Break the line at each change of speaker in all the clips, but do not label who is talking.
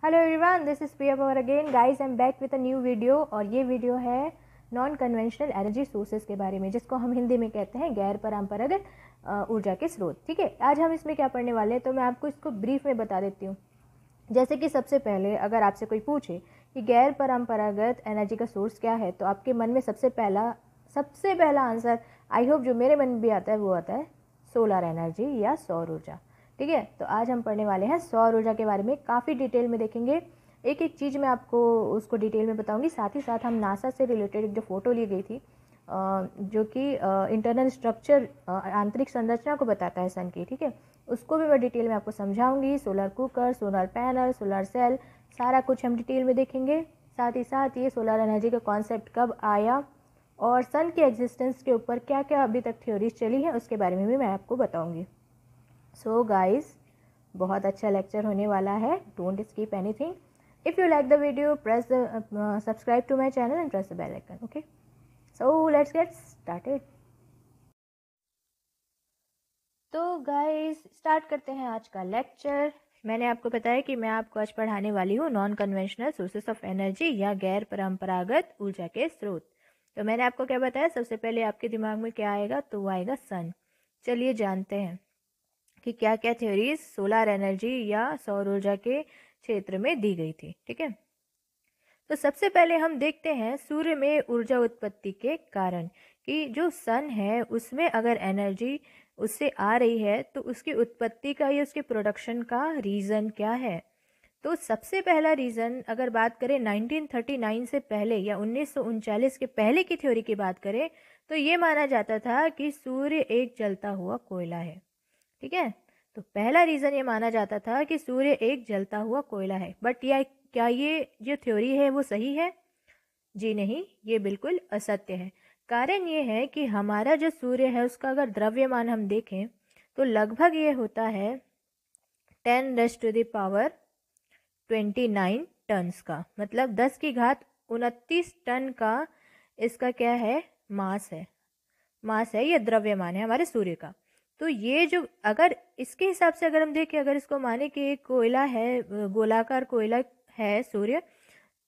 Hello everyone, this is Priya Pawar again. Guys, I am back with a new video और ये video है non conventional energy sources के बारे में, जिसको हम हिंदी में कहते हैं गैर परंपरागत ऊर्जा के स्रोत। ठीक है, आज हम इसमें क्या पढ़ने वाले हैं तो मैं आपको इसको ब्रीफ में बता देती हूँ। जैसे कि सबसे पहले अगर आपसे कोई पूछे कि गैर परंपरागत एनर्जी का सोर्स क्या है तो आपके मन में सबसे पहला आंसर आई होप जो मेरे मन में भी आता है वो आता है सोलर एनर्जी या सौर ऊर्जा। ठीक है, तो आज हम पढ़ने वाले हैं सौर ऊर्जा के बारे में, काफ़ी डिटेल में देखेंगे। एक एक चीज़ मैं आपको उसको डिटेल में बताऊंगी। साथ ही साथ हम नासा से रिलेटेड एक जो फ़ोटो ली गई थी जो कि इंटरनल स्ट्रक्चर आंतरिक संरचना को बताता है सन की, ठीक है, उसको भी मैं डिटेल में आपको समझाऊंगी। Solar cooker, solar panel, solar cell, सारा कुछ हम डिटेल में देखेंगे। साथ ही साथ ये सोलर एनर्जी का कॉन्सेप्ट कब आया और सन के एग्जिस्टेंस के ऊपर क्या क्या अभी तक थ्योरीज चली हैं उसके बारे में भी मैं आपको बताऊंगी। सो गाइस, बहुत अच्छा लेक्चर होने वाला है, don't skip anything. If you like the video press the subscribe to my channel and press the bell icon. Okay, so let's get started. तो गाइस, स्टार्ट करते हैं आज का लेक्चर। मैंने आपको बताया कि मैं आपको आज पढ़ाने वाली हूँ non conventional sources of energy या गैर परंपरागत ऊर्जा के स्रोत। तो मैंने आपको क्या बताया, सबसे पहले आपके दिमाग में क्या आएगा तो वो आएगा सन। चलिए जानते हैं कि क्या क्या थ्योरीज सोलर एनर्जी या सौर ऊर्जा के क्षेत्र में दी गई थी। ठीक है, तो सबसे पहले हम देखते हैं सूर्य में ऊर्जा उत्पत्ति के कारण कि जो सन है उसमें अगर एनर्जी उससे आ रही है तो उसकी उत्पत्ति का या उसके प्रोडक्शन का रीज़न क्या है। तो सबसे पहला रीज़न अगर बात करें 1939 से पहले या 1939 के पहले की थ्योरी की बात करें तो ये माना जाता था कि सूर्य एक जलता हुआ कोयला है। ठीक है, तो पहला रीज़न ये माना जाता था कि सूर्य एक जलता हुआ कोयला है। बट या क्या ये जो थ्योरी है वो सही है? जी नहीं, ये बिल्कुल असत्य है। कारण ये है कि हमारा जो सूर्य है उसका अगर द्रव्यमान हम देखें तो लगभग ये होता है 10⁻29 टन्स का, मतलब 10 की घात 29 टन का इसका क्या है, मास है, ये द्रव्यमान है हमारे सूर्य का। तो ये जो अगर इसके हिसाब से अगर हम देखें, अगर इसको माने कि एक कोयला है, गोलाकार कोयला है सूर्य,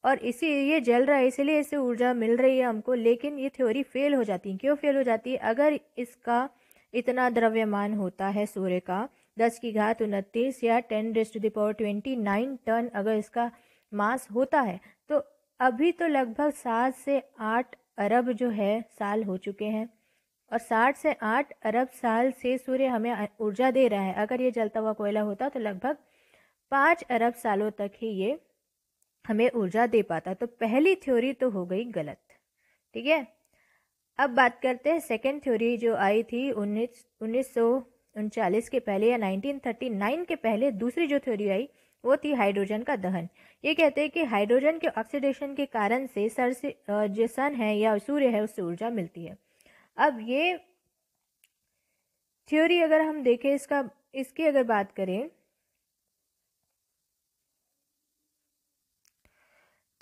और इसी ये जल रहा है इसलिए इसे ऊर्जा मिल रही है हमको, लेकिन ये थ्योरी फेल हो जाती है। क्यों फेल हो जाती है? अगर इसका इतना द्रव्यमान होता है सूर्य का 10 की घात 29 या 10⁻29 टन अगर इसका मास होता है तो अभी तो लगभग 7 से 8 अरब जो है साल हो चुके हैं, और 60 से 8 अरब साल से सूर्य हमें ऊर्जा दे रहा है। अगर ये जलता हुआ कोयला होता तो लगभग 5 अरब सालों तक ही ये हमें ऊर्जा दे पाता। तो पहली थ्योरी तो हो गई गलत। ठीक है, अब बात करते हैं सेकेंड थ्योरी जो आई थी 1939 के पहले या 1939 के पहले। दूसरी जो थ्योरी आई वो थी हाइड्रोजन का दहन। ये कहते हैं कि हाइड्रोजन के ऑक्सीडेशन के कारण से जो सन है या सूर्य है उससे ऊर्जा मिलती है। अब ये थ्योरी अगर हम देखें इसकी अगर बात करें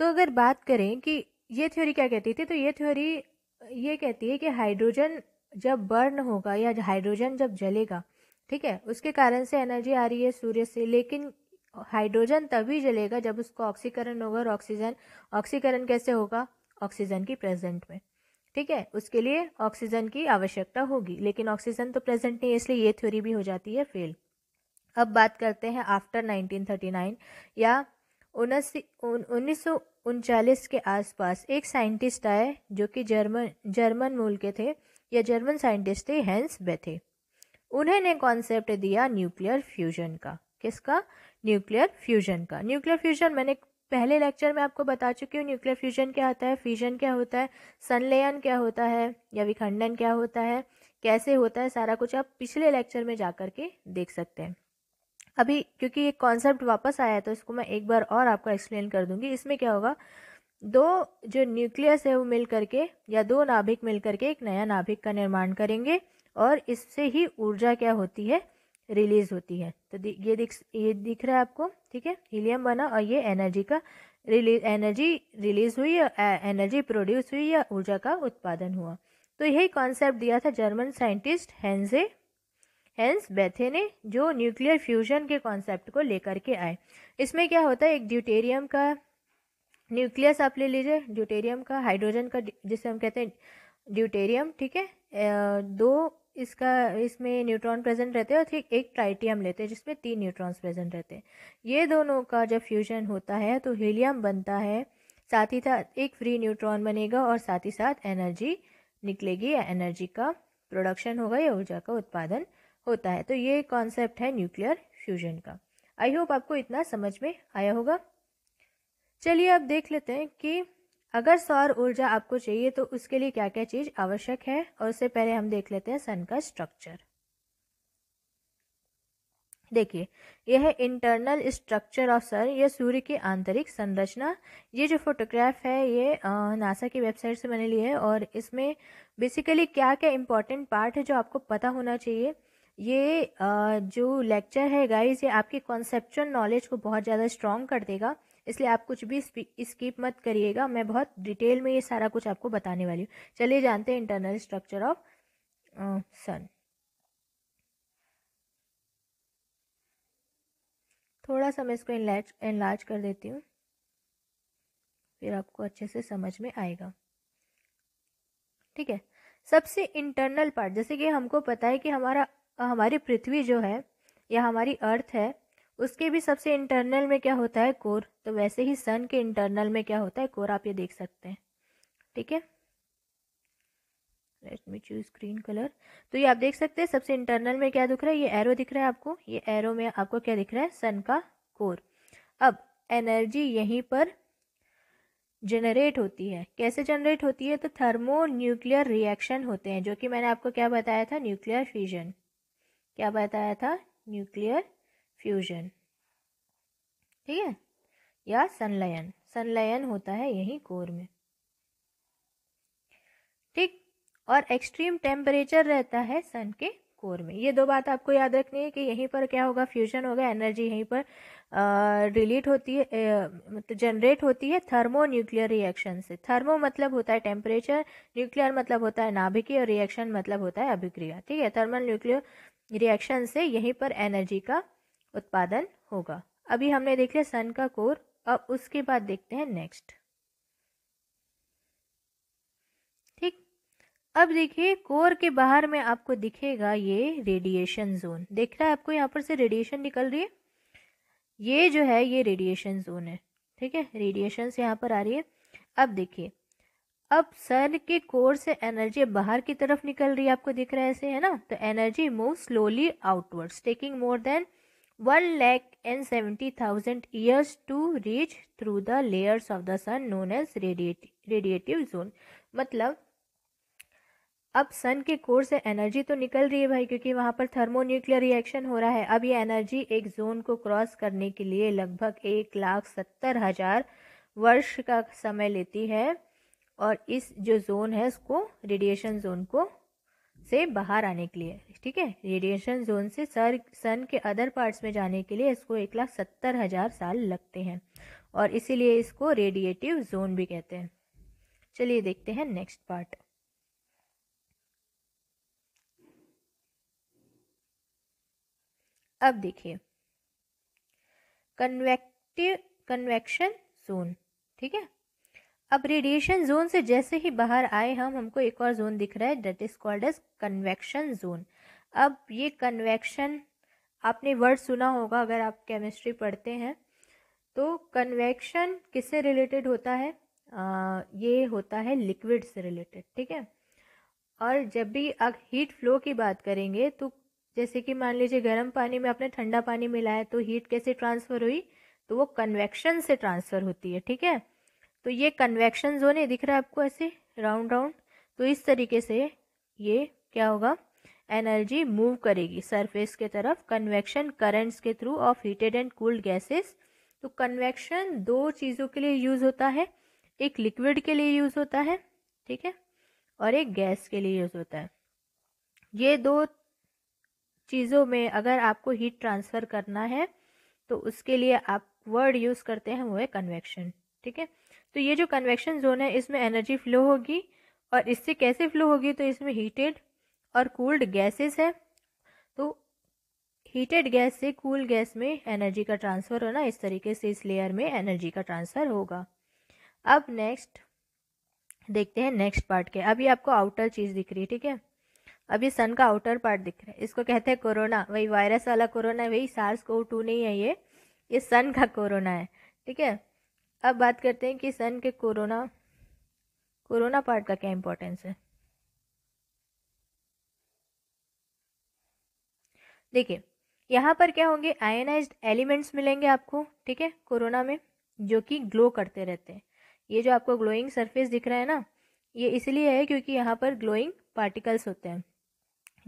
तो अगर बात करें कि ये थ्योरी क्या कहती थी, तो ये थ्योरी ये कहती है कि हाइड्रोजन जब बर्न होगा या हाइड्रोजन जब जलेगा, ठीक है, उसके कारण से एनर्जी आ रही है सूर्य से, लेकिन हाइड्रोजन तभी जलेगा जब उसका ऑक्सीकरण होगा। और ऑक्सीकरण कैसे होगा? ऑक्सीजन की प्रेजेंट में। ठीक है, उसके लिए ऑक्सीजन की आवश्यकता होगी, लेकिन ऑक्सीजन तो प्रेजेंट नहीं है, इसलिए ये थ्योरी भी हो जाती है फेल। अब बात करते हैं आफ्टर 1939 या 1939 के आसपास एक साइंटिस्ट आए जो कि जर्मन मूल के थे या जर्मन साइंटिस्ट थे, हेंस बेथे। उन्होंने कॉन्सेप्ट दिया न्यूक्लियर फ्यूजन का। किसका? न्यूक्लियर फ्यूजन का। न्यूक्लियर फ्यूजन मैंने पहले लेक्चर में आपको बता चुकी हूँ। न्यूक्लियर फ्यूजन क्या होता है, फ्यूजन क्या होता है, संलयन क्या होता है या विखंडन क्या होता है, कैसे होता है, सारा कुछ आप पिछले लेक्चर में जा करके देख सकते हैं। अभी क्योंकि ये कॉन्सेप्ट वापस आया है तो इसको मैं एक बार और आपको एक्सप्लेन कर दूंगी। इसमें क्या होगा, दो जो न्यूक्लियस है वो मिल करके या दो नाभिक मिल करके एक नया नाभिक का निर्माण करेंगे और इससे ही ऊर्जा क्या होती है, रिलीज होती है। तो ये दिख रहा है आपको, ठीक है, हीलियम बना और ये एनर्जी रिलीज हुई या एनर्जी प्रोड्यूस हुई या ऊर्जा का उत्पादन हुआ। तो यही कॉन्सेप्ट दिया था जर्मन साइंटिस्ट हेंस बेथे ने जो न्यूक्लियर फ्यूजन के कॉन्सेप्ट को लेकर के आए। इसमें क्या होता है, एक ड्यूटेरियम का न्यूक्लियस आप ले लीजिए, ड्यूटेरियम का, हाइड्रोजन का जिसे हम कहते हैं ड्यूटेरियम, ठीक है, दो इसमें न्यूट्रॉन प्रेजेंट रहते हैं और ठीक एक ट्राइटियम लेते हैं जिसमें 3 न्यूट्रॉन्स प्रेजेंट रहते हैं। ये दोनों का जब फ्यूजन होता है तो हीलियम बनता है, साथ ही साथ एक फ्री न्यूट्रॉन बनेगा और साथ ही साथ एनर्जी निकलेगी या एनर्जी का प्रोडक्शन होगा या ऊर्जा का उत्पादन होता है। तो ये कॉन्सेप्ट है न्यूक्लियर फ्यूजन का। आई होप आपको इतना समझ में आया होगा। चलिए अब देख लेते हैं कि अगर सौर ऊर्जा आपको चाहिए तो उसके लिए क्या क्या चीज़ आवश्यक है, और उससे पहले हम देख लेते हैं सन का स्ट्रक्चर। देखिए, यह है इंटरनल स्ट्रक्चर ऑफ सन, यह सूर्य की आंतरिक संरचना। ये जो फोटोग्राफ है ये नासा की वेबसाइट से मैंने ली है, और इसमें बेसिकली क्या क्या इंपॉर्टेंट पार्ट है जो आपको पता होना चाहिए। ये जो लेक्चर है गाइस, ये आपकी कॉन्सेप्चुअल नॉलेज को बहुत ज़्यादा स्ट्रॉन्ग कर देगा, इसलिए आप कुछ भी स्किप मत करिएगा। मैं बहुत डिटेल में ये सारा कुछ आपको बताने वाली हूँ। चलिए जानते हैं इंटरनल स्ट्रक्चर ऑफ सन। थोड़ा सा मैं इसको एनलार्ज कर देती हूँ, फिर आपको अच्छे से समझ में आएगा। ठीक है, सबसे इंटरनल पार्ट, जैसे कि हमको पता है कि हमारी पृथ्वी जो है या हमारी अर्थ है, उसके भी सबसे इंटरनल में क्या होता है, कोर। तो वैसे ही सन के इंटरनल में क्या होता है, कोर। आप ये देख सकते हैं, ठीक है। Let me choose green colour. तो ये आप देख सकते हैं सबसे इंटरनल में क्या दिख रहा है, ये एरो दिख रहा है आपको, ये एरो में आपको क्या दिख रहा है, सन का कोर। अब एनर्जी यहीं पर जनरेट होती है। कैसे जनरेट होती है, तो थर्मो न्यूक्लियर रिएक्शन होते हैं, जो कि मैंने आपको क्या बताया था, न्यूक्लियर फ्यूजन। क्या बताया था, न्यूक्लियर फ्यूजन, ठीक है, या संलयन। संलयन होता है यही कोर में, ठीक। और एक्सट्रीम टेम्परेचर रहता है सन के कोर में। ये दो बात आपको याद रखनी है कि यहीं पर क्या होगा, फ्यूजन होगा, एनर्जी यहीं पर रिलीट होती है, मतलब जनरेट होती है थर्मो न्यूक्लियर रिएक्शन से। थर्मो मतलब होता है टेम्परेचर, न्यूक्लियर मतलब होता है नाभिकीय, और रिएक्शन मतलब होता है अभिक्रिया, ठीक है। थर्मल न्यूक्लियर रिएक्शन से यहीं पर एनर्जी का उत्पादन होगा। अभी हमने देख लिया सन का कोर, अब उसके बाद देखते हैं नेक्स्ट, ठीक। अब देखिए, कोर के बाहर में आपको दिखेगा ये रेडिएशन जोन, दिख रहा है आपको, यहाँ पर से रेडिएशन निकल रही है, ये जो है ये रेडिएशन जोन है, ठीक है, रेडिएशन से यहाँ पर आ रही है। अब देखिए, अब सन के कोर से एनर्जी बाहर की तरफ निकल रही है, आपको दिख रहा है ऐसे, है ना। तो energy move slowly outwards taking more than 1,70,000 years to reach through the layers of the sun known as radiative zone। मतलब अब सन के कोर से एनर्जी तो निकल रही है भाई, क्योंकि वहां पर थर्मोन्यूक्लियर रिएक्शन हो रहा है। अब ये एनर्जी एक जोन को क्रॉस करने के लिए लगभग 1,70,000 वर्ष का समय लेती है, और इस जो जोन है उसको रेडिएशन जोन को से बाहर आने के लिए, ठीक है, रेडिएशन जोन से सन के अदर पार्ट्स में जाने के लिए इसको 1,70,000 साल लगते हैं, और इसीलिए इसको रेडिएटिव जोन भी कहते हैं। चलिए देखते हैं नेक्स्ट पार्ट। अब देखिए, कन्वेक्शन जोन, ठीक है। अब रेडिएशन जोन से जैसे ही बाहर आए हमको एक और जोन दिख रहा है, that is called as convection zone. अब ये कन्वेक्शन आपने वर्ड सुना होगा अगर आप केमिस्ट्री पढ़ते हैं, तो कन्वेक्शन किससे रिलेटेड होता है, ये होता है लिक्विड से रिलेटेड, ठीक है। और जब भी आप हीट फ्लो की बात करेंगे, तो जैसे कि मान लीजिए गर्म पानी में आपने ठंडा पानी मिलाया, तो हीट कैसे ट्रांसफर हुई, तो वो कन्वेक्शन से ट्रांसफर होती है, ठीक है। तो ये कन्वेक्शन जोन है, दिख रहा है आपको ऐसे राउंड राउंड। तो इस तरीके से ये क्या होगा, एनर्जी मूव करेगी सरफेस के तरफ कन्वेक्शन करंट्स के through of heated and cooled gases. तो कन्वेक्शन दो चीज़ों के लिए यूज होता है, एक लिक्विड के लिए यूज होता है, ठीक है, और एक गैस के लिए यूज होता है। ये दो चीज़ों में अगर आपको हीट ट्रांसफर करना है तो उसके लिए आप वर्ड यूज करते हैं, वो है कन्वेक्शन, ठीक है। तो ये जो कन्वेक्शन जोन है इसमें एनर्जी फ्लो होगी, और इससे कैसे फ्लो होगी, तो इसमें हीटेड और कूल्ड गैसेस है, तो हीटेड गैस से कूल गैस में एनर्जी का ट्रांसफ़र होना, इस तरीके से इस लेयर में एनर्जी का ट्रांसफ़र होगा। अब नेक्स्ट देखते हैं नेक्स्ट पार्ट के। अभी आपको आउटर चीज़ दिख रही है, ठीक है। अभी सन का आउटर पार्ट दिख रहा है, इसको कहते हैं कोरोना। वही वायरस वाला कोरोना है, वही SARS-CoV-2 नहीं है, ये सन का कोरोना है, ठीक है। अब बात करते हैं कि सन के कोरोना पार्ट का क्या इंपॉर्टेंस है। देखिए यहाँ पर क्या होंगे, आयनाइज्ड एलिमेंट्स मिलेंगे आपको, ठीक है, कोरोना में, जो कि ग्लो करते रहते हैं। ये जो आपको ग्लोइंग सरफेस दिख रहा है ना, ये इसलिए है क्योंकि यहाँ पर ग्लोइंग पार्टिकल्स होते हैं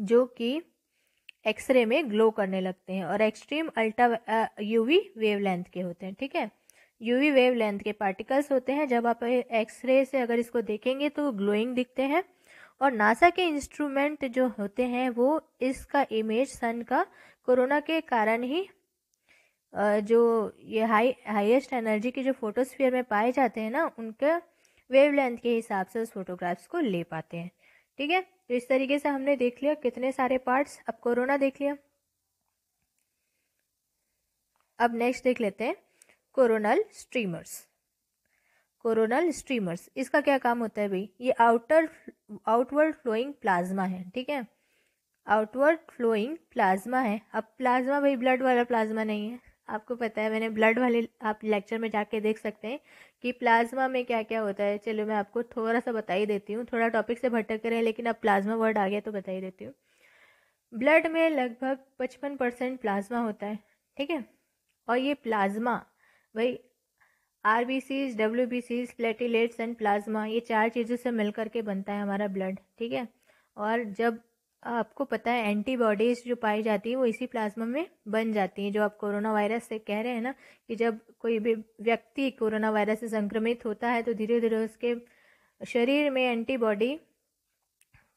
जो कि एक्सरे में ग्लो करने लगते हैं और एक्सट्रीम अल्ट्रा यूवी वेवलेंथ के होते हैं, ठीक है। यूवी वेवलेंथ के पार्टिकल्स होते हैं। जब आप एक्सरे से अगर इसको देखेंगे तो ग्लोइंग दिखते हैं। और नासा के इंस्ट्रूमेंट जो होते हैं वो इसका इमेज सन का कोरोना के कारण ही जो ये हाईएस्ट एनर्जी के जो फोटोस्फीयर में पाए जाते हैं ना, उनके वेवलेंथ के हिसाब से उस फोटोग्राफ्स को ले पाते हैं, ठीक है। तो इस तरीके से हमने देख लिया कितने सारे पार्ट्स। अब कोरोना देख लिया, अब नेक्स्ट देख लेते हैं कोरोनल स्ट्रीमर्स। कोरोनल स्ट्रीमर्स, इसका क्या काम होता है भाई, ये आउटवर्ड फ्लोइंग प्लाज्मा है, ठीक है। आउटवर्ड फ्लोइंग प्लाज्मा है। अब प्लाज्मा भाई ब्लड वाला प्लाज्मा नहीं है, आपको पता है, मैंने ब्लड वाले आप लेक्चर में जाके देख सकते हैं कि प्लाज्मा में क्या क्या होता है। चलो मैं आपको थोड़ा सा बता ही देती हूँ, थोड़ा टॉपिक से भटक रहे हैं लेकिन अब प्लाज्मा वर्ड आ गया तो बता ही देती हूँ। ब्लड में लगभग 55% प्लाज्मा होता है, ठीक है। और ये प्लाज्मा भाई RBCs, WBCs, platelets and plasma, ये 4 चीज़ों से मिलकर के बनता है हमारा ब्लड, ठीक है। और जब आपको पता है एंटीबॉडीज़ जो पाई जाती हैं वो इसी प्लाज्मा में बन जाती हैं। जो आप कोरोना वायरस से कह रहे हैं ना कि जब कोई भी व्यक्ति कोरोना वायरस से संक्रमित होता है तो धीरे धीरे उसके शरीर में एंटीबॉडी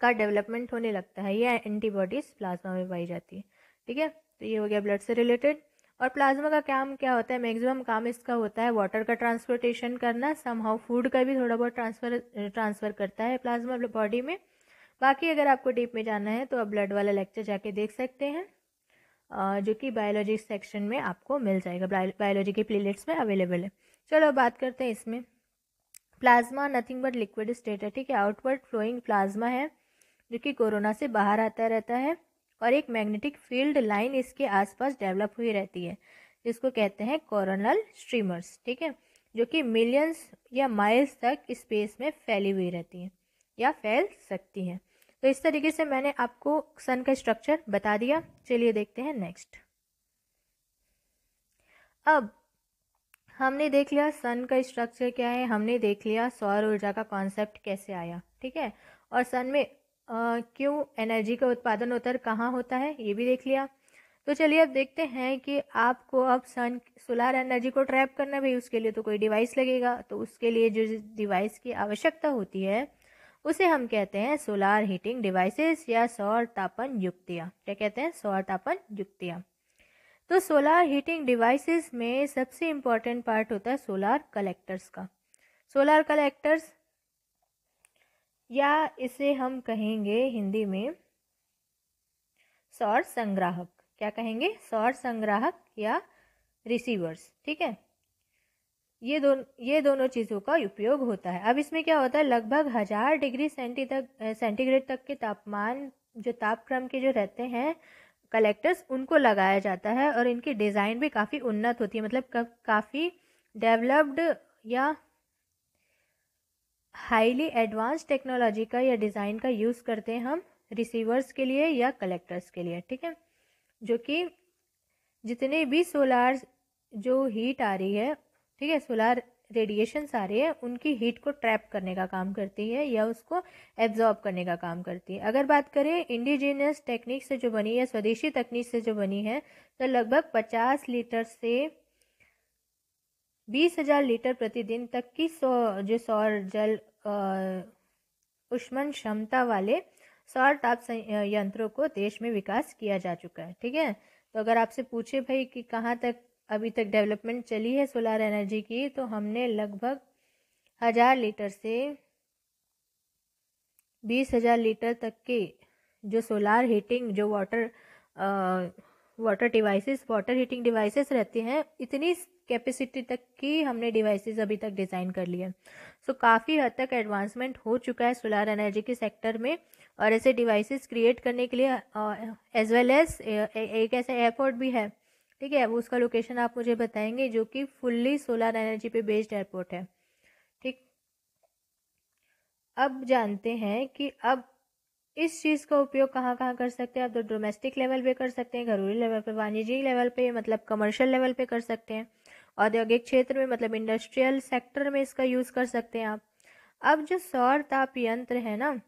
का डेवलपमेंट होने लगता है, ये एंटीबॉडीज़ प्लाज्मा में पाई जाती है, ठीक है। तो ये हो गया ब्लड से रिलेटेड। और प्लाज्मा का काम क्या होता है, मैक्सिमम काम इसका होता है वाटर का ट्रांसपोर्टेशन करना, समहाउ फूड का भी थोड़ा बहुत ट्रांसफ़र करता है प्लाज्मा बॉडी में। बाकी अगर आपको डीप में जानना है तो आप ब्लड वाला लेक्चर जाके देख सकते हैं, जो कि बायोलॉजी सेक्शन में आपको मिल जाएगा, बायोलॉजी के प्लेलिस्ट में अवेलेबल है। चलो बात करते हैं इसमें। Plasma nothing but liquid state है, ठीक है। आउटवर्ड फ्लोइंग प्लाज्मा है जो कि कोरोना से बाहर आता रहता है और एक मैग्नेटिक फील्ड लाइन इसके आसपास डेवलप हुई रहती है, जिसको कहते हैं कोरोनल स्ट्रीमर्स, ठीक है, जो कि मिलियंस या माइल्स तक स्पेस में फैली हुई रहती हैं या फैल सकती हैं। तो इस तरीके से मैंने आपको सन का स्ट्रक्चर बता दिया। चलिए देखते हैं नेक्स्ट। अब हमने देख लिया सन का स्ट्रक्चर क्या है, हमने देख लिया सौर ऊर्जा का कॉन्सेप्ट कैसे आया, ठीक है, और सन में क्यों एनर्जी का उत्पादन होता है, कहाँ होता है, ये भी देख लिया। तो चलिए अब देखते हैं कि आपको अब सन सोलार एनर्जी को ट्रैप करना है भाई, उसके लिए तो कोई डिवाइस लगेगा। तो उसके लिए जो डिवाइस की आवश्यकता होती है उसे हम कहते हैं सोलार हीटिंग डिवाइसेस या सौर तापन युक्तियाँ। क्या कहते हैं, सौर तापन युक्तियाँ। तो सोलार हीटिंग डिवाइसेस में सबसे इम्पॉर्टेंट पार्ट होता है सोलार कलेक्टर्स का। सोलार कलेक्टर्स या इसे हम कहेंगे हिंदी में सौर संग्राहक। क्या कहेंगे, सौर संग्राहक या रिसीवर्स, ठीक है। ये दोनों चीज़ों का उपयोग होता है। अब इसमें क्या होता है, लगभग 1000 डिग्री सेंटीग्रेड तक के तापमान जो तापक्रम के जो रहते हैं कलेक्टर्स, उनको लगाया जाता है और इनकी डिज़ाइन भी काफ़ी उन्नत होती है, मतलब काफ़ी डेवलप्ड या हाईली एडवांस टेक्नोलॉजी का या डिज़ाइन का यूज़ करते हैं हम रिसीवर्स के लिए या कलेक्टर्स के लिए, ठीक है। जो कि जितने भी सोलार जो हीट आ रही है, ठीक है, सोलार रेडिएशंस आ रही है, उनकी हीट को ट्रैप करने का काम करती है या उसको एब्जॉर्ब करने का काम करती है। अगर बात करें इंडिजीनियस टेक्निक से जो बनी है, स्वदेशी तकनीक से जो बनी है, तो लगभग 50 लीटर से 20,000 लीटर प्रतिदिन तक की जो सौर जल उष्मन क्षमता वाले सौर ताप यंत्रों को देश में विकास किया जा चुका है, ठीक है। तो अगर आपसे पूछे भाई कि कहाँ तक अभी तक डेवलपमेंट चली है सोलार एनर्जी की, तो हमने लगभग 1000 लीटर से 20,000 लीटर तक के जो सोलार हीटिंग जो water water devices, water heating devices रहती हैं, इतनी कैपेसिटी तक की हमने डिवाइसेस अभी तक डिज़ाइन कर लिया। सो काफ़ी हद तक एडवांसमेंट हो चुका है सोलार एनर्जी के सेक्टर में, और ऐसे डिवाइसेस क्रिएट करने के लिए एज वेल एज एक ऐसा एयरपोर्ट भी है, ठीक है, वो उसका लोकेशन आप मुझे बताएंगे, जो कि फुल्ली सोलार एनर्जी पे बेस्ड एयरपोर्ट है। ठीक, अब जानते हैं कि अब इस चीज़ का उपयोग कहाँ कहाँ कर सकते हैं। आप तो डोमेस्टिक लेवल पे कर सकते हैं, घरेलू लेवल पे, वाणिज्यिक लेवल पे, मतलब कमर्शियल लेवल पे कर सकते हैं, औद्योगिक क्षेत्र में मतलब इंडस्ट्रियल सेक्टर में इसका यूज़ कर सकते हैं आप। अब जो सौर ताप यंत्र है ना,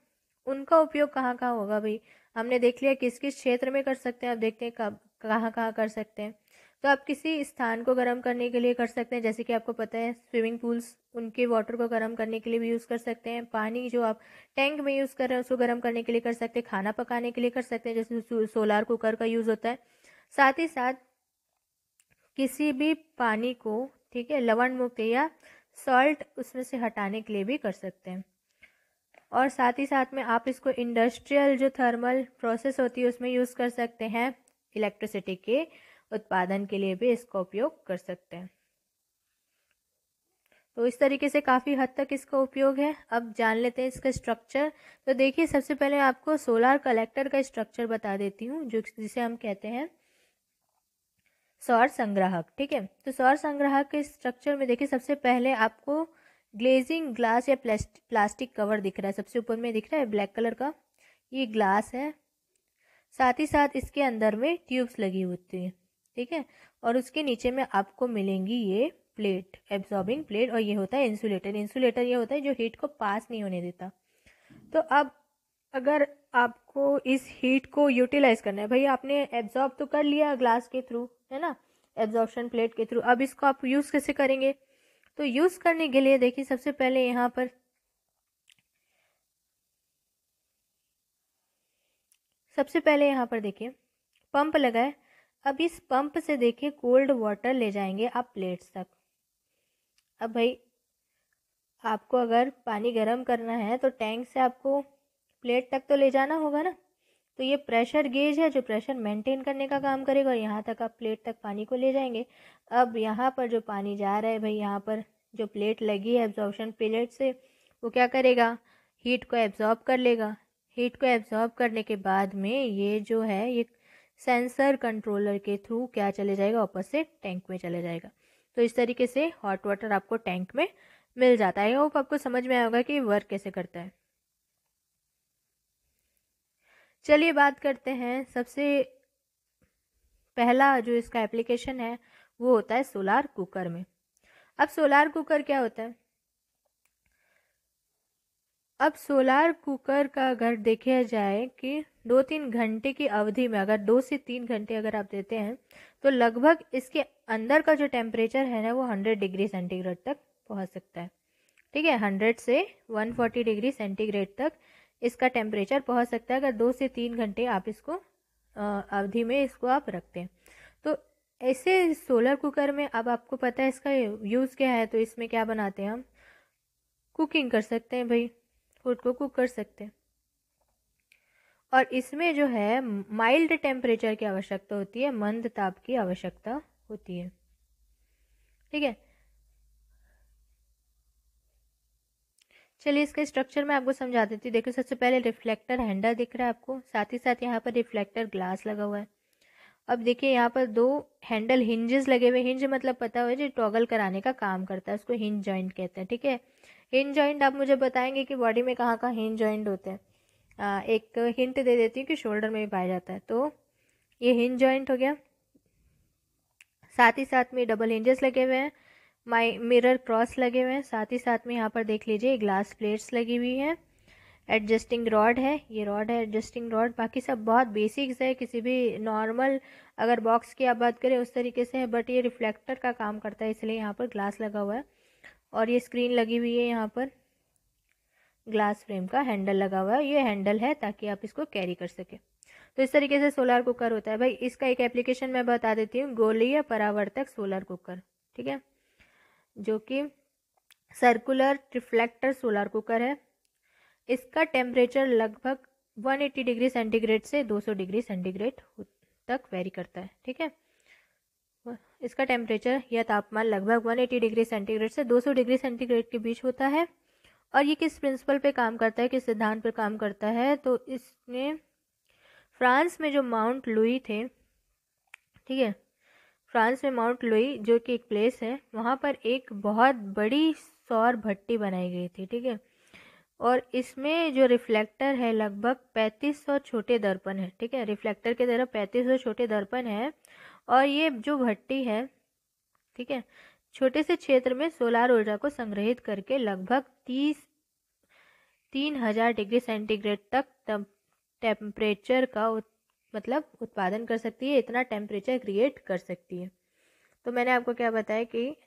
उनका उपयोग कहाँ कहाँ होगा भाई, हमने देख लिया किस किस क्षेत्र में कर सकते हैं, अब देखते हैं कब कहाँ कहाँ कर सकते हैं। तो आप किसी स्थान को गर्म करने के लिए कर सकते हैं, जैसे कि आपको पता है स्विमिंग पूल्स, उनके वाटर को गर्म करने के लिए भी यूज़ कर सकते हैं। पानी जो आप टैंक में यूज़ कर रहे हैं उसको गर्म करने के लिए कर सकते हैं, खाना पकाने के लिए कर सकते हैं, जैसे सोलार कुकर का यूज़ होता है। साथ ही साथ किसी भी पानी को, ठीक है, लवण मुक्त या सॉल्ट उसमें से हटाने के लिए भी कर सकते हैं। और साथ ही साथ में आप इसको इंडस्ट्रियल जो थर्मल प्रोसेस होती है उसमें यूज़ कर सकते हैं, इलेक्ट्रिसिटी के उत्पादन के लिए भी इसका उपयोग कर सकते हैं। तो इस तरीके से काफ़ी हद तक इसका उपयोग है। अब जान लेते हैं इसका स्ट्रक्चर। तो देखिए, सबसे पहले आपको सोलार कलेक्टर का स्ट्रक्चर बता देती हूँ, जो जिसे हम कहते हैं सौर संग्राहक। ठीक है, तो सौर संग्राहक के स्ट्रक्चर में देखिए, सबसे पहले आपको ग्लेजिंग ग्लास या प्लास्टिक कवर दिख रहा है, सबसे ऊपर में दिख रहा है ब्लैक कलर का, ये ग्लास है। साथ ही साथ इसके अंदर में ट्यूब्स लगी होती हैं, ठीक है, और उसके नीचे में आपको मिलेंगी ये प्लेट, एब्जॉर्बिंग प्लेट, और ये होता है इंसुलेटर। इंसुलेटर ये होता है जो हीट को पास नहीं होने देता। तो अब अगर आपको इस हीट को यूटिलाइज करना है, भाई आपने एब्जॉर्ब तो कर लिया ग्लास के थ्रू, है ना, एब्जॉर्प्शन प्लेट के थ्रू, अब इसको आप यूज़ कैसे करेंगे। तो यूज़ करने के लिए देखिए, सबसे पहले यहाँ पर देखिए पंप लगा है। अब इस पंप से देखिए कोल्ड वाटर ले जाएंगे आप प्लेट्स तक। अब भाई आपको अगर पानी गर्म करना है तो टैंक से आपको प्लेट तक तो ले जाना होगा ना, तो ये प्रेशर गेज है जो प्रेशर मेंटेन करने का काम करेगा, और यहाँ तक आप प्लेट तक पानी को ले जाएंगे। अब यहाँ पर जो पानी जा रहा है भाई, यहाँ पर जो प्लेट लगी है एब्जॉर्प्शन प्लेट से, वो क्या करेगा, हीट को एब्जॉर्ब कर लेगा। हीट को एब्जॉर्ब करने के बाद में ये जो है ये सेंसर कंट्रोलर के थ्रू क्या चले जाएगा, वापस से टैंक में चले जाएगा। तो इस तरीके से हॉट वाटर आपको टैंक में मिल जाता है। होप आपको समझ में आया होगा कि वर्क कैसे करता है। चलिए बात करते हैं, सबसे पहला जो इसका एप्लीकेशन है वो होता है सोलार कुकर में। अब सोलार कुकर क्या होता है, अब सोलार कुकर का अगर देखा जाए कि 2-3 घंटे की अवधि में, अगर 2 से 3 घंटे अगर आप देते हैं, तो लगभग इसके अंदर का जो टेम्परेचर है ना, वो 100 डिग्री सेंटीग्रेड तक पहुंच सकता है। ठीक है, 100 से 140 डिग्री सेंटीग्रेड तक इसका टेम्परेचर पहुंच सकता है, अगर 2 से 3 घंटे आप इसको अवधि में इसको आप रखते हैं। तो ऐसे सोलर कुकर में अब आपको पता है इसका यूज़ क्या है, तो इसमें क्या बनाते हैं हम, कुकिंग कर सकते हैं भाई, फूड को कुक कर सकते हैं। और इसमें जो है माइल्ड टेम्परेचर की आवश्यकता होती है, मंद ताप की आवश्यकता होती है। ठीक है, चलिए इसके स्ट्रक्चर में आपको समझा देती हूँ। देखो, सबसे पहले रिफ्लेक्टर हैंडल दिख रहा है आपको, साथ ही साथ यहाँ पर रिफ्लेक्टर ग्लास लगा हुआ है। अब देखिए यहाँ पर 2 हैंडल हिंजेस लगे हुए। हिंज मतलब पता हुआ जो टॉगल कराने का काम करता है, उसको हिंज जॉइंट कहते हैं। ठीक है, हिंज जॉइंट आप मुझे बताएंगे कि बॉडी में कहाँ कहाँ हिंज जॉइंट होते हैं। एक हिंट दे देती हूँ कि शोल्डर में भी पाया जाता है, तो ये हिंज जॉइंट हो गया। साथ ही साथ में डबल हिंजेस लगे हुए हैं, मिरर क्रॉस लगे हुए हैं। साथ ही साथ में यहाँ पर देख लीजिए ग्लास प्लेट्स लगी हुई हैं, एडजस्टिंग रॉड है, ये रॉड है एडजस्टिंग रॉड। बाकी सब बहुत बेसिक्स है, किसी भी नॉर्मल अगर बॉक्स की आप बात करें उस तरीके से है, बट ये रिफ्लेक्टर का काम करता है, इसलिए यहाँ पर ग्लास लगा हुआ है। और ये स्क्रीन लगी हुई है, यहाँ पर ग्लास फ्रेम का हैंडल लगा हुआ है, ये हैंडल है ताकि आप इसको कैरी कर सके। तो इस तरीके से सोलर कुकर होता है भाई। इसका एक एप्लीकेशन मैं बता देती हूँ, गोलीय परावर्तक सोलर कुकर। ठीक है, जो कि सर्कुलर रिफ्लेक्टर सोलर कुकर है। इसका टेम्परेचर लगभग 180 डिग्री सेंटीग्रेड से 200 डिग्री सेंटीग्रेड तक वेरी करता है। ठीक है, इसका टेम्परेचर या तापमान लगभग 180 डिग्री सेंटीग्रेड से 200 डिग्री सेंटीग्रेड के बीच होता है। और ये किस प्रिंसिपल पे काम करता है, किस सिद्धांत पर काम करता है, तो इसमें फ्रांस में जो माउंट लुई थे, ठीक है, फ्रांस में माउंट लुई जो कि एक प्लेस है, वहाँ पर एक बहुत बड़ी सौर भट्टी बनाई गई थी। ठीक है, और इसमें जो रिफ्लेक्टर है लगभग 3500 छोटे दर्पण है। ठीक है, रिफ्लेक्टर की तरफ 3500 छोटे दर्पण है। और ये जो भट्टी है, ठीक है, छोटे से क्षेत्र में सोलार ऊर्जा को संग्रहित करके लगभग 3000 डिग्री सेंटीग्रेड तक टेम्परेचर का मतलब उत्पादन कर सकती है, इतना टेम्परेचर क्रिएट कर सकती है। तो मैंने आपको क्या बताया कि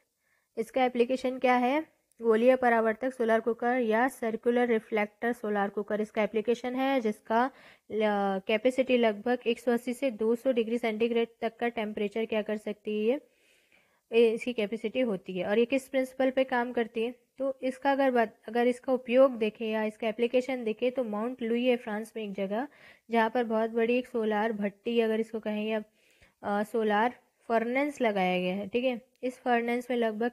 इसका एप्लीकेशन क्या है, गोलीय परावर्तक सोलार कुकर या सर्कुलर रिफ्लेक्टर सोलार कुकर इसका एप्लीकेशन है, जिसका कैपेसिटी लगभग 180 से 200 डिग्री सेंटीग्रेड तक का टेम्परेचर क्या कर सकती है, इसकी कैपेसिटी होती है। और ये किस प्रिंसिपल पे काम करती है, तो इसका अगर इसका उपयोग देखें या इसका एप्लीकेशन देखें तो माउंट लुई है फ्रांस में एक जगह, जहाँ पर बहुत बड़ी एक सोलार भट्टी अगर इसको कहें या सोलार फर्नेंस लगाया गया है। ठीक है, इस फर्नेंस में लगभग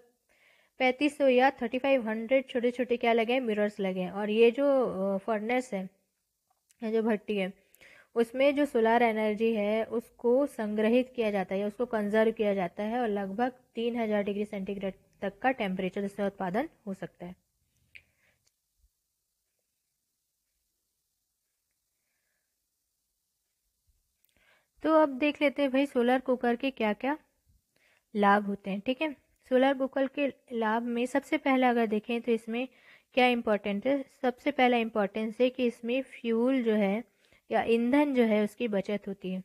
3500 या 3500 छोटे छोटे क्या लगे हैं, मिरर्स लगे हैं। और ये जो फर्नेस है, जो भट्टी है, उसमें जो सोलार एनर्जी है उसको संग्रहित किया जाता है या उसको कंजर्व किया जाता है, और लगभग 3000 डिग्री सेंटीग्रेड तक का टेम्परेचर इससे उत्पादन हो सकता है। तो अब देख लेते हैं भाई सोलर कुकर के क्या क्या लाभ होते हैं। ठीक है, सोलर कुकर के लाभ में सबसे पहला अगर देखें तो इसमें क्या इम्पोर्टेंट है, सबसे पहला इम्पोर्टेंस है कि इसमें फ्यूल जो है या ईंधन जो है उसकी बचत होती है।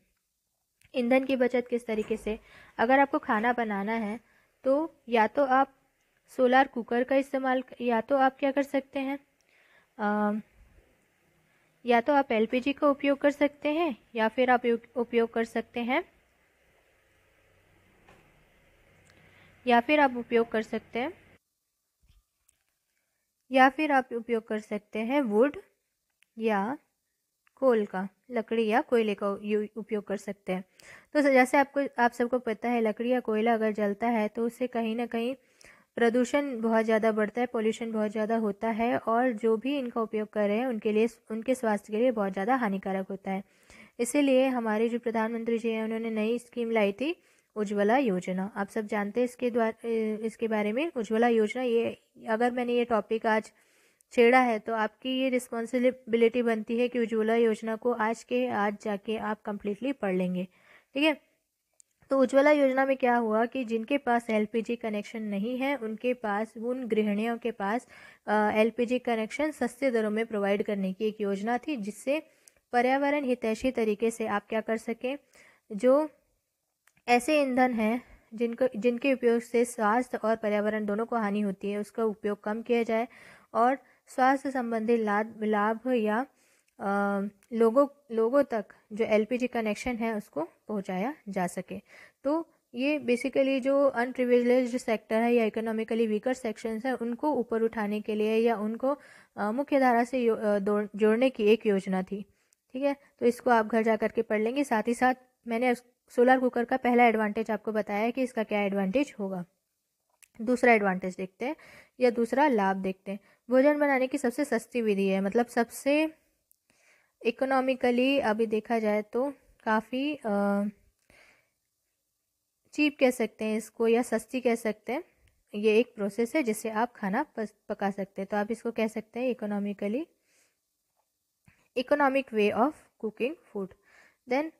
ईंधन की बचत किस तरीके से, अगर आपको खाना बनाना है तो या तो आप सोलार कुकर का इस्तेमाल, या तो आप क्या कर सकते हैं, या तो आप एलपीजी का उपयोग कर सकते हैं, या फिर आप उपयोग कर सकते हैं, या फिर आप उपयोग कर सकते हैं, या फिर आप उपयोग कर सकते हैं वुड या कोल का, लकड़ी या कोयले का उपयोग कर सकते हैं। तो जैसे आप सबको पता है, लकड़ी या कोयला अगर जलता है तो उससे कहीं ना कहीं प्रदूषण बहुत ज़्यादा बढ़ता है, पोल्यूशन बहुत ज़्यादा होता है, और जो भी इनका उपयोग कर रहे हैं उनके लिए, उनके स्वास्थ्य के लिए बहुत ज़्यादा हानिकारक होता है। इसीलिए हमारे जो प्रधानमंत्री जी हैं उन्होंने नई स्कीम लाई थी, उज्ज्वला योजना। आप सब जानते हैं इसके बारे में। उज्ज्वला योजना, ये अगर मैंने ये टॉपिक आज छेड़ा है तो आपकी ये रिस्पॉन्सिबिलिटी बनती है कि उज्ज्वला योजना को आज जाके आप कंप्लीटली पढ़ लेंगे। ठीक है, तो उज्ज्वला योजना में क्या हुआ कि जिनके पास एलपीजी कनेक्शन नहीं है उनके पास, उन गृहिणियों के पास एलपीजी कनेक्शन सस्ते दरों में प्रोवाइड करने की एक योजना थी, जिससे पर्यावरण हितैषी तरीके से आप क्या कर सकें, जो ऐसे ईंधन हैं जिनके उपयोग से स्वास्थ्य और पर्यावरण दोनों को हानि होती है, उसका उपयोग कम किया जाए और स्वास्थ्य संबंधी लाभ या लोगों तक जो एलपीजी कनेक्शन है उसको पहुंचाया जा सके। तो ये बेसिकली जो अनप्रिविलेज्ड सेक्टर है या इकोनॉमिकली वीकर सेक्शंस है उनको ऊपर उठाने के लिए या उनको मुख्य धारा से जोड़ने की एक योजना थी। ठीक है, तो इसको आप घर जा करके पढ़ लेंगे। साथ ही साथ मैंने सोलर कुकर का पहला एडवांटेज आपको बताया है कि इसका क्या एडवांटेज होगा। दूसरा एडवांटेज देखते हैं या दूसरा लाभ देखते हैं। भोजन बनाने की सबसे सस्ती विधि है, मतलब सबसे इकोनॉमिकली अभी देखा जाए तो काफ़ी चीप कह सकते हैं इसको या सस्ती कह सकते हैं। ये एक प्रोसेस है जिससे आप खाना पका सकते हैं, तो आप इसको कह सकते हैं economic way of cooking food. Then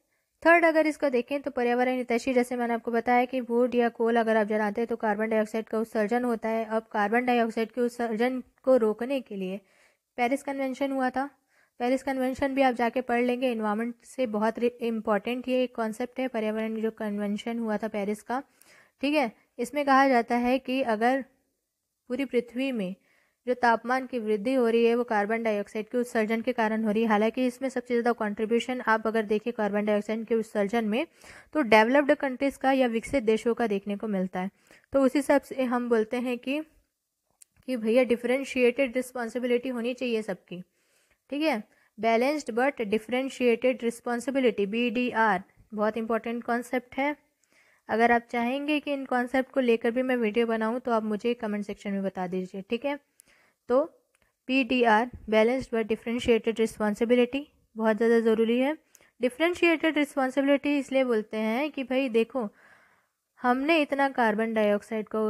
third अगर इसको देखें तो पर्यावरण हितैषी, जैसे मैंने आपको बताया कि वुड या कोल अगर आप जलाते हैं तो कार्बन डाइऑक्साइड का उत्सर्जन होता है। अब कार्बन डाइऑक्साइड के उत्सर्जन को रोकने के लिए पेरिस कन्वेंशन हुआ था। पेरिस कन्वेंशन भी आप जाके पढ़ लेंगे, इन्वायरमेंट से बहुत इम्पॉर्टेंट ये एक कॉन्सेप्ट है, पर्यावरण जो कन्वेंशन हुआ था पेरिस का। ठीक है, इसमें कहा जाता है कि अगर पूरी पृथ्वी में जो तापमान की वृद्धि हो रही है वो कार्बन डाइऑक्साइड के उत्सर्जन के कारण हो रही है। हालांकि इसमें सबसे ज़्यादा कंट्रीब्यूशन आप अगर देखिए कार्बन डाइऑक्साइड के उत्सर्जन में तो डेवलप्ड कंट्रीज़ का या विकसित देशों का देखने को मिलता है। तो उस हिसाब से हम बोलते हैं कि भैया डिफरेंशिएटेड रिस्पॉन्सिबिलिटी होनी चाहिए सबकी। ठीक है, balanced but differentiated responsibility, BDR, बहुत इंपॉर्टेंट कॉन्सेप्ट है। अगर आप चाहेंगे कि इन कॉन्सेप्ट को लेकर भी मैं वीडियो बनाऊं तो आप मुझे कमेंट सेक्शन में बता दीजिए, ठीक है। तो PDR balanced but differentiated responsibility बहुत ज़्यादा ज़रूरी है। डिफ्रेंशिएटेड रिस्पॉन्सिबिलिटी इसलिए बोलते हैं कि भाई देखो, हमने इतना कार्बन डाइऑक्साइड का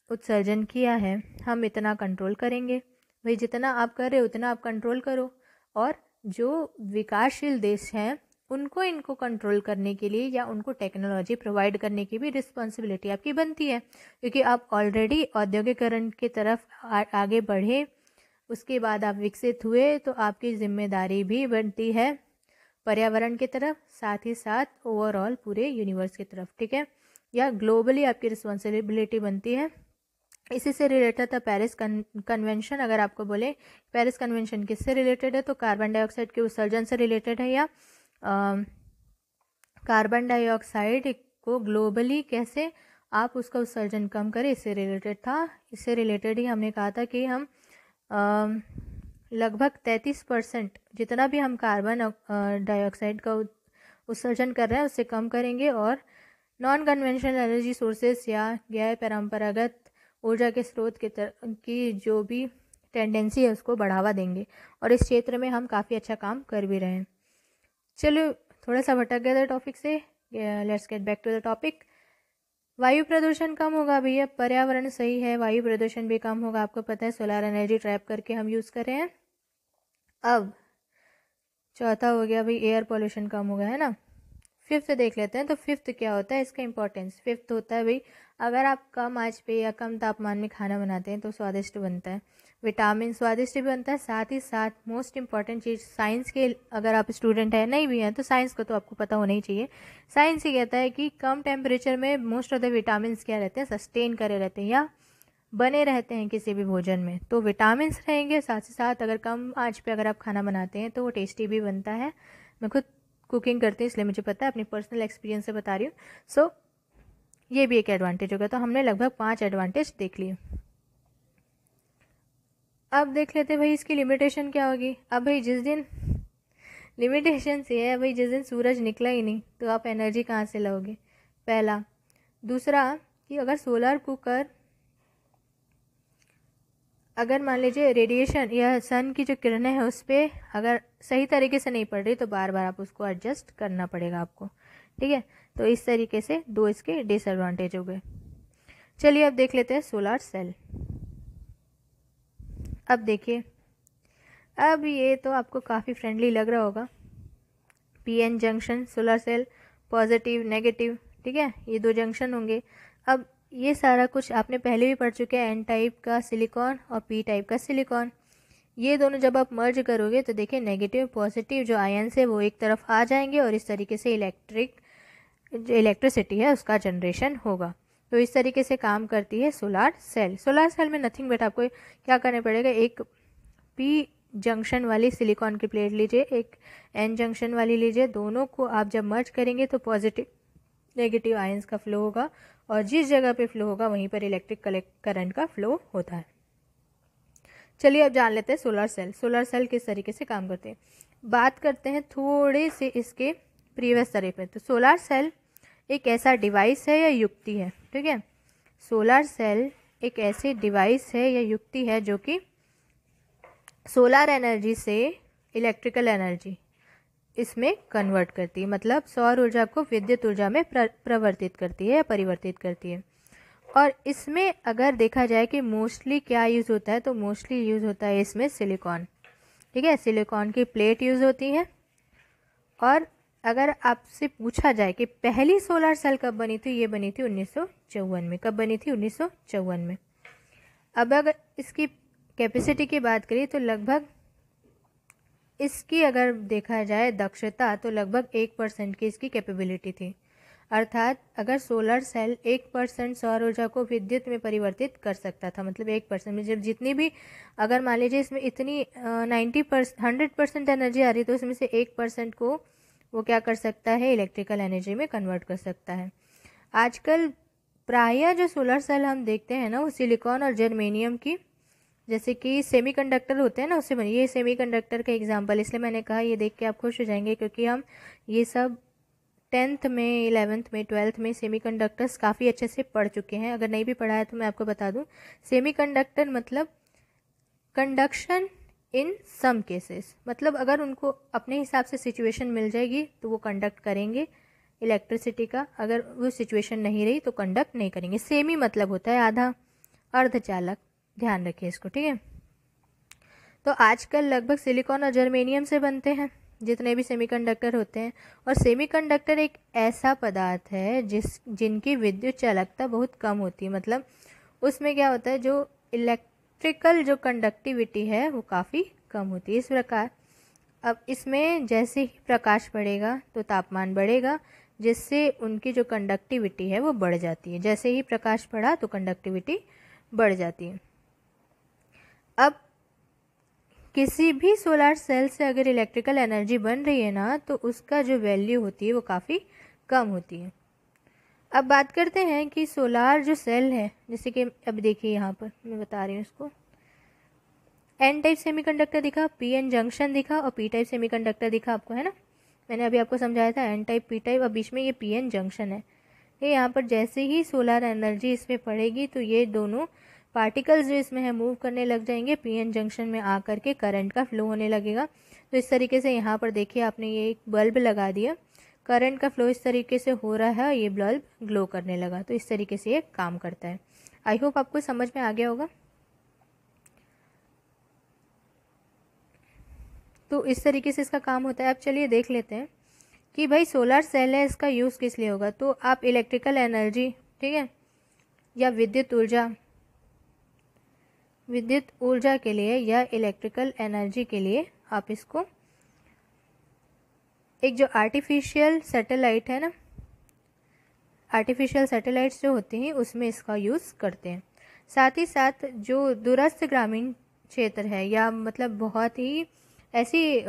उत्सर्जन किया है, हम इतना कंट्रोल करेंगे। भाई जितना आप कर रहे हो उतना आप कंट्रोल करो, और जो विकासशील देश हैं उनको इनको कंट्रोल करने के लिए या उनको टेक्नोलॉजी प्रोवाइड करने की भी रिस्पॉन्सिबिलिटी आपकी बनती है, क्योंकि आप ऑलरेडी औद्योगिकरण की तरफ आगे बढ़े, उसके बाद आप विकसित हुए, तो आपकी जिम्मेदारी भी बनती है पर्यावरण की तरफ, साथ ही साथ ओवरऑल पूरे यूनिवर्स की तरफ, ठीक है, या ग्लोबली आपकी रिस्पॉन्सिबिलिटी बनती है। इसी से रिलेटेड था पेरिस कन्वेंशन। अगर आपको बोले पेरिस कन्वेंशन किससे रिलेटेड है, तो कार्बन डाइऑक्साइड के उत्सर्जन से रिलेटेड है, या कार्बन डाइऑक्साइड को ग्लोबली कैसे आप उसका उत्सर्जन कम करें, इससे रिलेटेड था। इससे रिलेटेड ही हमने कहा था कि हम लगभग 33% जितना भी हम कार्बन डाइऑक्साइड का उत्सर्जन कर रहे हैं उससे कम करेंगे, और नॉन कन्वेंशनल एनर्जी सोर्सेस या गैर परंपरागत ऊर्जा के स्रोत की जो भी टेंडेंसी है उसको बढ़ावा देंगे, और इस क्षेत्र में हम काफ़ी अच्छा काम कर भी रहे हैं। चलो थोड़ा सा भटक गया था टॉपिक से, let's get back to the topic. वायु प्रदूषण कम होगा भैया, पर्यावरण सही है, वायु प्रदूषण भी कम होगा। आपको पता है सोलर एनर्जी ट्रैप करके हम यूज़ कर रहे हैं। अब चौथा हो गया भाई एयर पोल्यूशन कम होगा, है ना। फिफ्थ देख लेते हैं। तो फिफ्थ क्या होता है, इसका इंपॉर्टेंस। फिफ्थ होता है भाई, अगर आप कम आंच पे या कम तापमान में खाना बनाते हैं तो स्वादिष्ट बनता है, विटामिन स्वादिष्ट भी बनता है, साथ ही साथ मोस्ट इंपॉर्टेंट चीज़ साइंस के, अगर आप स्टूडेंट हैं नहीं भी हैं तो साइंस को तो आपको पता होना ही चाहिए। साइंस ये कहता है कि कम टेम्परेचर में मोस्ट ऑफ द विटामिन क्या रहते हैं, सस्टेन करे रहते हैं या बने रहते हैं किसी भी भोजन में। तो विटामिन रहेंगे, साथ ही साथ अगर कम आंच पे अगर आप खाना बनाते हैं तो वो टेस्टी भी बनता है। मैं खुद कुकिंग करती हूँ इसलिए मुझे पता है, अपनी पर्सनल एक्सपीरियंस से बता रही हूँ। सो ये भी एक एडवांटेज होगा। तो हमने लगभग 5 एडवांटेज देख लिए। अब देख लेते हैं भाई इसकी लिमिटेशन क्या होगी। अब भाई जिस दिन लिमिटेशन ये है भाई, जिस दिन सूरज निकला ही नहीं तो आप एनर्जी कहाँ से लाओगे, पहला। दूसरा कि अगर सोलर कुकर, अगर मान लीजिए रेडिएशन या सन की जो किरणें हैं उस पर अगर सही तरीके से नहीं पड़ रही तो बार बार आप उसको एडजस्ट करना पड़ेगा आपको, ठीक है। तो इस तरीके से 2 इसके डिसएडवांटेज हो गए। चलिए अब देख लेते हैं सोलर सेल। अब देखिए, अब ये तो आपको काफ़ी फ्रेंडली लग रहा होगा। PN junction solar cell, positive negative, ठीक है, ये 2 जंक्शन होंगे। अब ये सारा कुछ आपने पहले भी पढ़ चुके हैं, N टाइप का सिलिकॉन और P टाइप का सिलिकॉन। ये दोनों जब आप मर्ज करोगे तो देखिए नेगेटिव पॉजिटिव जो आयन्स है वो एक तरफ आ जाएंगे, और इस तरीके से इलेक्ट्रिसिटी है उसका जनरेशन होगा। तो इस तरीके से काम करती है सोलर सेल। सोलर सेल में नथिंग बट आपको क्या करना पड़ेगा, एक P जंक्शन वाली सिलिकॉन की प्लेट लीजिए, एक N जंक्शन वाली लीजिए, दोनों को आप जब मर्ज करेंगे तो पॉजिटिव नेगेटिव आयंस का फ्लो होगा, और जिस जगह पे फ्लो होगा वहीं पर इलेक्ट्रिक करंट का फ्लो होता है। चलिए अब जान लेते हैं सोलर सेल। सोलर सेल किस तरीके से काम करते हैं, बात करते हैं थोड़े से इसके प्रीवियस तरह पे। तो सोलर सेल एक ऐसा डिवाइस है या युक्ति है, ठीक है। सोलर सेल एक ऐसी डिवाइस है या युक्ति है जो कि सोलर एनर्जी से इलेक्ट्रिकल एनर्जी इसमें कन्वर्ट करती है, मतलब सौर ऊर्जा को विद्युत ऊर्जा में प्रवर्तित करती है या परिवर्तित करती है। और इसमें अगर देखा जाए कि मोस्टली क्या यूज़ होता है, तो मोस्टली यूज़ होता है इसमें सिलिकॉन, ठीक है, सिलिकॉन की प्लेट यूज़ होती है। और अगर आपसे पूछा जाए कि पहली सोलर सेल कब बनी थी, ये बनी थी 1954 में। कब बनी थी, 1954 में। अब अगर इसकी कैपेसिटी की बात करें तो लगभग इसकी अगर देखा जाए दक्षता तो लगभग 1% की इसकी कैपेबिलिटी थी। अर्थात अगर सोलर सेल 1% सौर ऊर्जा को विद्युत में परिवर्तित कर सकता था, मतलब 1% में जब जितनी भी, अगर मान लीजिए इसमें इतनी 100% एनर्जी आ रही तो उसमें से 1% को वो क्या कर सकता है, इलेक्ट्रिकल एनर्जी में कन्वर्ट कर सकता है। आजकल प्रायः जो सोलर सेल हम देखते हैं ना वो सिलिकॉन और जर्मेनियम की, जैसे कि सेमीकंडक्टर होते हैं ना उससे बनी। ये सेमीकंडक्टर का एग्जांपल, इसलिए मैंने कहा ये देख के आप खुश हो जाएंगे क्योंकि हम ये सब 10th में, 11th में, 12th में सेमीकंडक्टर्स काफ़ी अच्छे से पढ़ चुके हैं। अगर नहीं भी पढ़ा है तो मैं आपको बता दूं, सेमीकंडक्टर मतलब कंडक्शन इन सम केसेस, मतलब अगर उनको अपने हिसाब से सिचुएशन मिल जाएगी तो वो कंडक्ट करेंगे इलेक्ट्रिसिटी का, अगर वो सिचुएशन नहीं रही तो कंडक्ट नहीं करेंगे। सेमी मतलब होता है आधा, अर्धचालक, ध्यान रखिए इसको, ठीक है। तो आजकल लगभग सिलिकॉन और जर्मेनियम से बनते हैं जितने भी सेमीकंडक्टर होते हैं। और सेमीकंडक्टर एक ऐसा पदार्थ है जिनकी विद्युत चालकता बहुत कम होती है, मतलब उसमें क्या होता है, जो इलेक्ट्रिकल जो कंडक्टिविटी है वो काफ़ी कम होती है। इस प्रकार अब इसमें जैसे ही प्रकाश बढ़ेगा तो तापमान बढ़ेगा, जिससे उनकी जो कंडक्टिविटी है वो बढ़ जाती है। जैसे ही प्रकाश बढ़ा तो कंडक्टिविटी बढ़ जाती है। अब किसी भी सोलर सेल से अगर इलेक्ट्रिकल एनर्जी बन रही है ना, तो उसका जो वैल्यू होती है वो काफ़ी कम होती है। अब बात करते हैं कि सोलार जो सेल है, जैसे कि अब देखिए यहाँ पर मैं बता रही हूँ इसको, एन टाइप सेमीकंडक्टर दिखा, पी एन जंक्शन दिखा और पी टाइप सेमीकंडक्टर दिखा आपको, है ना। मैंने अभी आपको समझाया था एन टाइप, पी टाइप और बीच में ये पी एन जंक्शन है। ये यहाँ पर जैसे ही सोलार एनर्जी इसमें पड़ेगी तो ये दोनों पार्टिकल्स जो इसमें है मूव करने लग जाएंगे, पी एन जंक्शन में आकर के करंट का फ्लो होने लगेगा। तो इस तरीके से यहाँ पर देखिए आपने ये एक बल्ब लगा दिया, करंट का फ्लो इस तरीके से हो रहा है, ये बल्ब ग्लो करने लगा। तो इस तरीके से ये काम करता है। आई होप आपको समझ में आ गया होगा। तो इस तरीके से इसका काम होता है। अब चलिए देख लेते हैं कि भाई सोलर सेल है, इसका यूज़ किस लिए होगा। तो आप इलेक्ट्रिकल एनर्जी, ठीक है, या विद्युत ऊर्जा के लिए या इलेक्ट्रिकल एनर्जी के लिए आप इसको एक जो आर्टिफिशियल सैटेलाइट है ना, आर्टिफिशियल सैटेलाइट्स जो होती हैं उसमें इसका यूज़ करते हैं। साथ ही साथ जो दूरस्थ ग्रामीण क्षेत्र है या मतलब बहुत ही ऐसी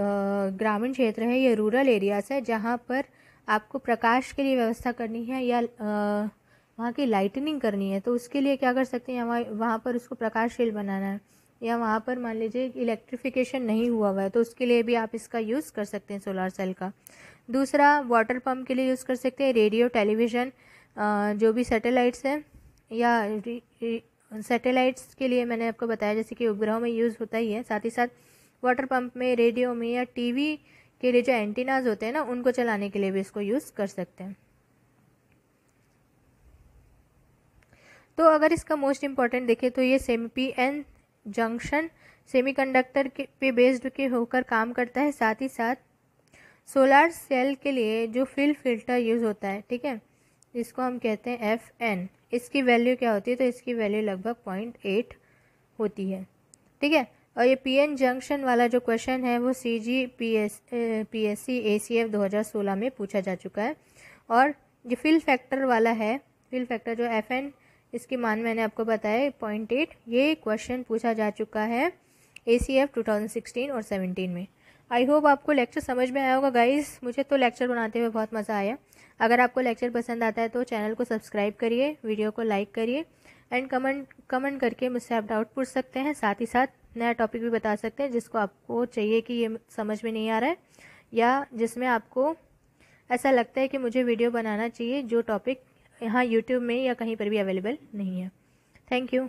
ग्रामीण क्षेत्र है, ये रूरल एरियाज़ है जहाँ पर आपको प्रकाश के लिए व्यवस्था करनी है या वहाँ की लाइटनिंग करनी है, तो उसके लिए क्या कर सकते हैं, वहाँ पर उसको प्रकाशशील बनाना है, या वहाँ पर मान लीजिए इलेक्ट्रिफिकेशन नहीं हुआ हुआ है तो उसके लिए भी आप इसका यूज़ कर सकते हैं सोलर सेल का। दूसरा, वाटर पंप के लिए यूज़ कर सकते हैं, रेडियो, टेलीविज़न, जो भी सैटेलाइट्स हैं या सैटेलाइट्स के लिए मैंने आपको बताया जैसे कि उपग्रहों में यूज़ होता ही है। साथ ही साथ वाटर पंप में, रेडियो में या टीवी के लिए जो एंटीनाज होते हैं ना, उनको चलाने के लिए भी इसको यूज़ कर सकते हैं। तो अगर इसका मोस्ट इम्पॉर्टेंट देखें तो ये पी एन जंक्शन सेमीकंडक्टर के पे बेस्ड के होकर काम करता है। साथ ही साथ सोलर सेल के लिए जो फिल्टर यूज़ होता है, ठीक है, जिसको हम कहते हैं FN, इसकी वैल्यू क्या होती है, तो इसकी वैल्यू लगभग 0.8 होती है, ठीक है। और ये PN जंक्शन वाला जो क्वेश्चन है वो CG PSC ACF 2016 में पूछा जा चुका है। और जो फिल फैक्टर वाला है, फिल फैक्टर जो FN, इसकी मान मैंने आपको बताया 0.8, ये क्वेश्चन पूछा जा चुका है ACF 2016 और 17 में। आई होप आपको लेक्चर समझ में आया होगा गाइस। मुझे तो लेक्चर बनाते हुए बहुत मज़ा आया। अगर आपको लेक्चर पसंद आता है तो चैनल को सब्सक्राइब करिए, वीडियो को लाइक करिए एंड कमेंट करके मुझसे आप डाउट पूछ सकते हैं। साथ ही साथ नया टॉपिक भी बता सकते हैं जिसको आपको चाहिए कि ये समझ में नहीं आ रहा है या जिसमें आपको ऐसा लगता है कि मुझे वीडियो बनाना चाहिए, जो टॉपिक यहाँ यूट्यूब में या कहीं पर भी अवेलेबल नहीं है। Thank you.